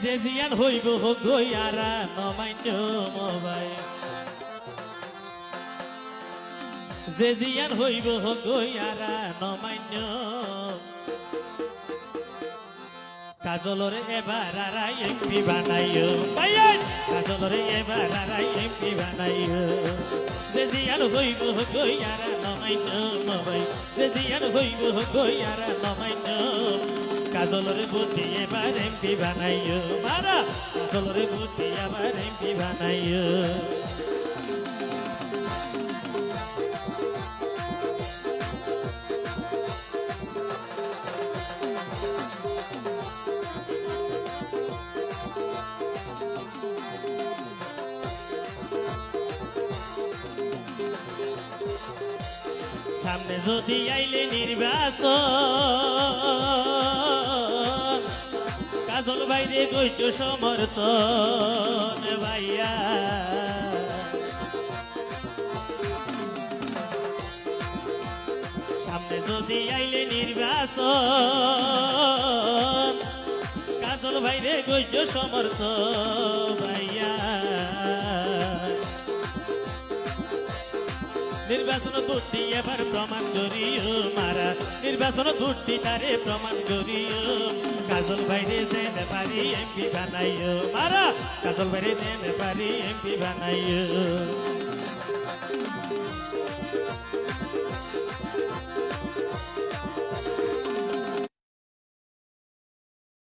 যে জিয়ান হইব গইয়ারা নমান্য মোবাইল যে জিয়ান হইব গইয়ারা নমান্য কাজলরে এবার আরাই এমপি বানাইও কাজলরে এবার আরাই এমপি বানাইও যে জিয়ান হইব গইয়ারা নমান্য মোবাইল যে জিয়ান হইব গইয়ারা নমান্য কাজলরে বুদ্ধি এবার এমপি বানাইও মারা কাজলরে বুদ্ধি আবার এমপি বানাইও সামনে যদি আইলে নির্বাচন কাজল বাইরে গইছ সমর্থন ভাইয়া সামনে যদি আইলে নির্বাচন কাজল বাইরে গইছ সমর্থন ভাইয়া নির্বাচন দুটি এবার প্রমাণ করিও মারা নির্বাচন দুটি তারে প্রমাণ করিও কাজল বাইরে যেতে পারি এমপি বানাইও মারা কাজল বাইরে যেতে পারি এমপি বানাইও